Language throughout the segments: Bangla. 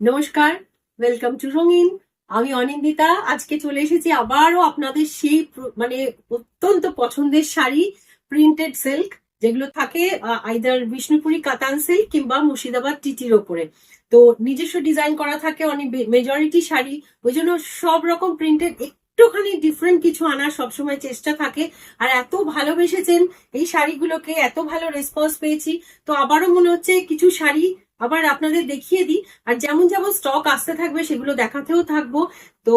নমস্কার, ওয়েলকাম টু রঙিন। আমি অনিন্দিতা। আজকে চলে এসেছি আবারও আপনাদের সেই মানে অত্যন্ত পছন্দের শাড়ি, প্রিন্টেড সিল্ক, যেগুলো থাকে আইদার বিষ্ণুপুরি কাতান সিল্ক কিংবা মুর্শিদাবাদ টিটির ওপরে। তো নিজস্ব ডিজাইন করা থাকে অনেক, মেজরিটি শাড়ি, ওই জন্য সব রকম প্রিন্টেড একটুখানি ডিফারেন্ট কিছু আনার সবসময় চেষ্টা থাকে। আর এত ভালোবেসেছেন এই শাড়িগুলোকে, এত ভালো রেসপন্স পেয়েছি, তো আবারও মনে হচ্ছে কিছু শাড়ি আবার আপনাদের দেখিয়ে দিই। আর যেমন যেমন স্টক আসতে থাকবে সেগুলো দেখাতেও থাকবো। তো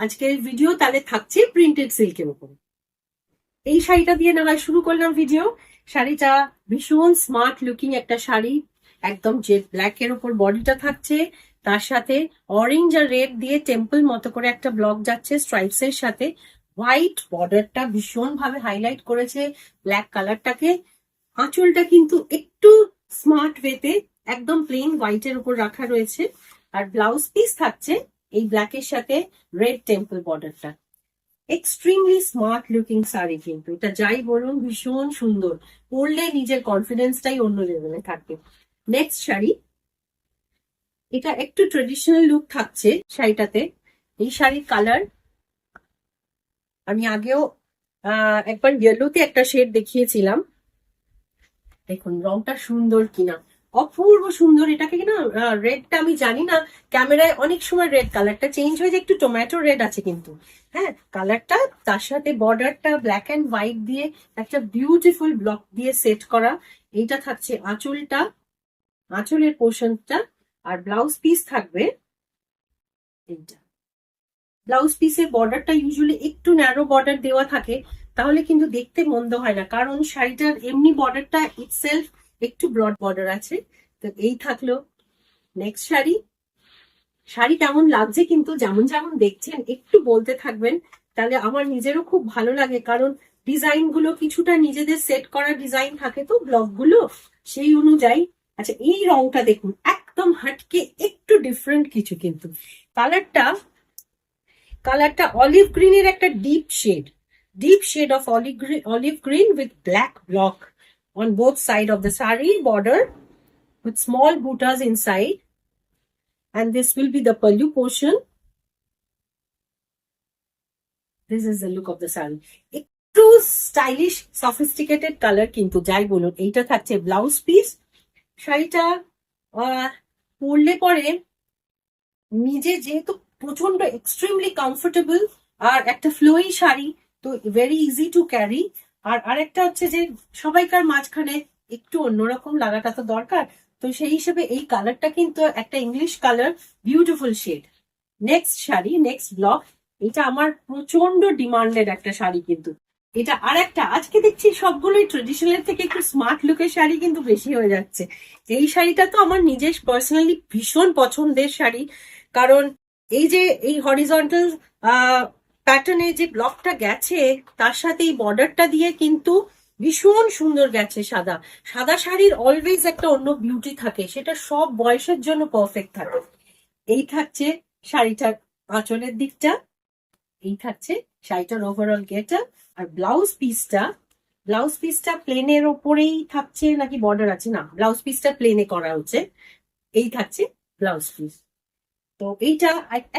আজকের ভিডিও তাহলে থাকছে প্রিন্টেড সিল্কের উপর। এই শাড়িটা দিয়ে না হয় শুরু করলাম ভিডিও। শাড়িটা ভীষণ স্মার্ট লুকিং একটা শাড়ি, একদম জেড ব্ল্যাক এর উপর বডিটা থাকছে, তার সাথে অরেঞ্জ আর রেড দিয়ে টেম্পল মতো করে একটা ব্লক যাচ্ছে স্ট্রাইপস এর সাথে। হোয়াইট বর্ডারটা ভীষণ ভাবে হাইলাইট করেছে ব্ল্যাক কালারটাকে। আঁচলটা কিন্তু একটু স্মার্ট ওয়েতে একদম প্লেন হোয়াইটের উপর রাখা রয়েছে। আর ব্লাউজ পিস থাকছে এই ব্ল্যাকের সাথে রেড টেম্পল বর্ডারটা। এক্সট্রিমলি স্মার্ট লুকিং শাড়ি, কিন্তু এটা যাই বলুন ভীষণ সুন্দর, পরলে নিজের কনফিডেন্সটাই অন্য লেভেলে থাকবে। নেক্সট শাড়ি, এটা একটু ট্রেডিশনাল লুক থাকছে শাড়িটাতে। এই শাড়ির কালার আমি আগেও একবার ইয়েলোতে একটা শেড দেখিয়েছিলাম, দেখুন রংটা সুন্দর কিনা, অপূর্ব সুন্দর। এটাকে কিনা রেডটা আমি জানি না, ক্যামেরায় অনেক সময় রেড কালারটা চেঞ্জ হয়ে যায়, একটু টমেটো রেড আছে কিন্তু হ্যাঁ কালারটা। তার সাথে বর্ডারটা ব্ল্যাক অ্যান্ড হোয়াইট দিয়ে একটা বিউটিফুল ব্লক দিয়ে সেট করা। এইটা থাকছে আঁচলটা, আঁচলের পোর্শনটা। আর ব্লাউজ পিস থাকবে এইটা। ব্লাউজ পিসের বর্ডারটা ইউজুয়ালি একটু ন্যারো বর্ডার দেওয়া থাকে, তাহলে কিন্তু দেখতে মন্দ হয় না, কারণ শাড়িটার এমনি বর্ডারটা ইটসেলফ একটু ব্রড বর্ডার আছে। তো এই থাকলো নেক্সট শাড়ি। শাড়ি কেমন লাগছে কিন্তু যেমন যেমন দেখছেন একটু বলতে থাকবেন, তাহলে আমার নিজেরও খুব ভালো লাগে, কারণ ডিজাইন গুলো কিছুটা নিজেদের সেট করা ডিজাইন থাকে তো ব্লগ গুলো, সেই অনুযায়ী। আচ্ছা, এই রংটা দেখুন, একদম হাটকে একটু ডিফারেন্ট কিছু, কিন্তু কালারটা কালারটা অলিভ গ্রিনের একটা deep shade of olive green with black block on both side of the sari border with small buttas inside, and this will be the pallu portion. This is the look of the sari. একটু স্টাইলিশ সফিস্টিকেটেড কালার, কিন্তু যাই বলুন এইটা থাকছে ব্লাউজ পিস। শাড়িটা পরলে পরে নিজে যেহেতু প্রচন্ড এক্সট্রিমলি কমফোর্টেবল, আর একটা ফ্লোয়ি শাড়ি, তো ভেরি ইজি টু ক্যারি। আর আরেকটা হচ্ছে যে সবাইকার মাঝখানে একটু অন্যরকম লাগাটা তো দরকার, তো সেই হিসেবে এই কালারটা কিন্তু একটা English colour, beautiful shade. Next sari, next block, এটা আমার প্রচন্ড ডিমান্ডেড একটা শাড়ি কিন্তু। এটা আর একটা, আজকে দেখছি সবগুলোই ট্রেডিশনাল থেকে একটু স্মার্ট লুকের শাড়ি কিন্তু বেশি হয়ে যাচ্ছে। এই শাড়িটা তো আমার নিজের পার্সোনালি ভীষণ পছন্দের শাড়ি, কারণ এই যে এই হরিজন্টাল প্যাটার্নে যে ব্লকটা গেছে, তার সাথে এই বর্ডারটা দিয়ে কিন্তু ভীষণ সুন্দর গেছে। সাদা সাদা শাড়ির অলওয়েজ একটা অন্য বিউটি থাকে, সেটা সব বয়সের জন্য পারফেক্ট থাকে। এই থাকছে শাড়িটার আঁচলের দিকটা, এই থাকছে শাড়িটার ওভারঅল গেটআপ। আর ব্লাউজ পিসটা প্লেনের ওপরেই থাকছে নাকি বর্ডার আছে, না ব্লাউজ পিসটা প্লেনে করা হচ্ছে। এই থাকছে ব্লাউজ পিস। তো এইটা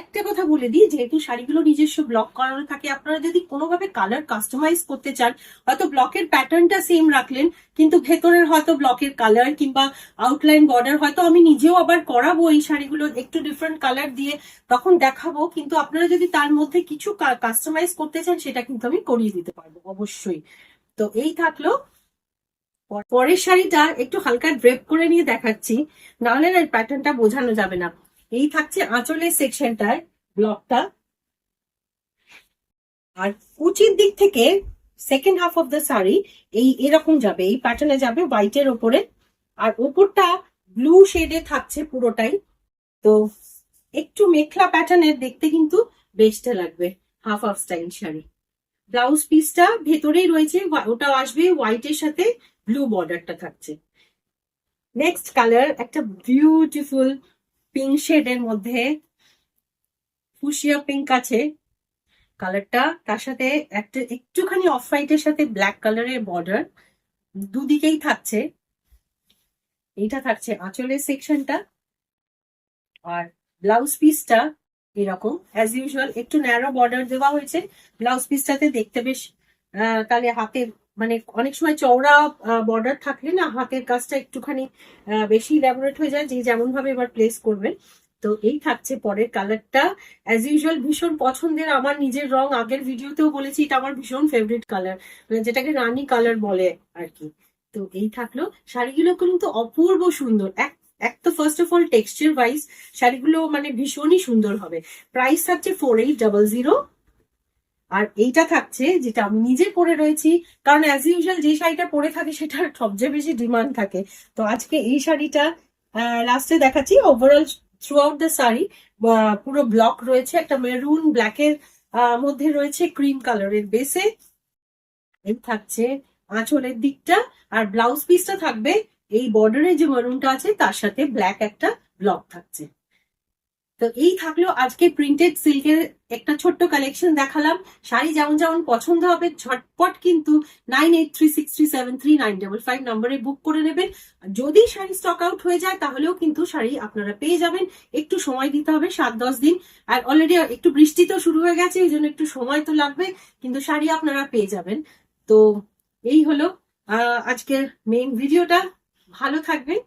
একটা কথা বলে দিই, যেহেতু শাড়িগুলো নিজস্ব ব্লক করানো থাকে, আপনারা যদি কোনোভাবে কালার কাস্টমাইজ করতে চান, হয়তো ব্লকের প্যাটার্নটা সেম রাখলেন, কিন্তু ভেতরের হয়তো ব্লকের কালার কিংবা আউটলাইন বর্ডার হয়তো আমি নিজেও আবার করাবো এই শাড়িগুলো একটু ডিফারেন্ট কালার দিয়ে, তখন দেখাবো। কিন্তু আপনারা যদি তার মধ্যে কিছু কাস্টমাইজ করতে চান, সেটা কিন্তু আমি করিয়ে দিতে পারবো অবশ্যই। তো এই থাকলো। পরের শাড়িটা একটু হালকা ড্রেপ করে নিয়ে দেখাচ্ছি, নাহলে না প্যাটার্নটা বোঝানো যাবে না। এই থাকছে আঁচলের সেকশনটায় ব্লকটা। আর কুচির দিক থেকে second half of the sari এই এরকম যাবে, এই প্যাটার্নে যাবে হোয়াইটের ওপরে। আর ওপরটা ব্লু শেডে থাকছে পুরোটাই। তো একটু মেখলা প্যাটার্নের দেখতে কিন্তু বেস্টে লাগবে half half style sari. Blouse পিসটা ভেতরেই রয়েছে, ওটা আসবে হোয়াইটের সাথে ব্লু বর্ডারটা থাকছে। নেক্সট কালার, একটা বিউটিফুল পিঙ্ক শেডের মধ্যে ফুশিয়া পিঙ্ক আছে কালারটা, তার সাথে একটা একটুখানি অফ হোয়াইটের সাথে ব্ল্যাক কালারের বর্ডার দুদিকেই থাকছে। এইটা থাকছে আঁচলের সেকশনটা। আর ব্লাউজ পিসটা এরকম অ্যাজ ইউজুয়াল একটু ন্যারো বর্ডার দেওয়া হয়েছে ব্লাউজ পিসটাতে, দেখতে বেশ তাহলে হাতে মানে অনেক সময় চওড়া বর্ডার থাকলে না হাতের কাজটা একটুখানি বেশি ইলাবোরেট হয়ে যায়, যে যেমন ভাবে এবার প্লেস করবেন। তো এই থাকছে পরের কালারটা, অ্যাজ ইউজুয়াল ভীষণ পছন্দের, আমার নিজের রং, আগের ভিডিওতেও বলেছি এটা আমার ভীষণ ফেভারিট কালার, মানে যেটাকে রানী কালার বলে আর কি। তো এই থাকলো, শাড়িগুলো কিন্তু অপূর্ব সুন্দর। এক তো first of all texture wise শাড়িগুলো মানে ভীষণই সুন্দর হবে। প্রাইস থাকছে 4800। আর এইটা থাকছে যেটা আমি নিজে পরে রয়েছি, কারণ অ্যাজ ইউজুয়াল যে শাড়িটা পরে থাকে সেটার সবচেয়ে বেশি ডিমান্ড থাকে। তো আজকে এই শাড়িটা লাস্টে দেখাচ্ছি। Overall through out the sari পুরো ব্লক রয়েছে, একটা মেরুন ব্ল্যাকের মধ্যে রয়েছে ক্রিম কালারের বেসে। এই থাকছে আঁচলের দিকটা, আর ব্লাউজ পিসটা থাকবে এই বর্ডারে যে মেরুনটা আছে তার সাথে ব্ল্যাক একটা ব্লক থাকছে। তো এই থাকলো আজকে প্রিন্টেড সিল্কের একটা ছোট্ট কালেকশন দেখালাম। শাড়ি যেমন যেমন পছন্দ হবে ঝটপট কিন্তু 9836373955 নম্বরে বুক করে নেবেন। যদি শাড়ি স্টক আউট হয়ে যায় তাহলেও কিন্তু শাড়ি আপনারা পেয়ে যাবেন, একটু সময় দিতে হবে 7-10 দিন। আর অলরেডি একটু বৃষ্টি তো শুরু হয়ে গেছে, এই জন্য একটু সময় তো লাগবে, কিন্তু শাড়ি আপনারা পেয়ে যাবেন। তো এই হলো আজকের মেইন ভিডিওটা। ভালো থাকবেন।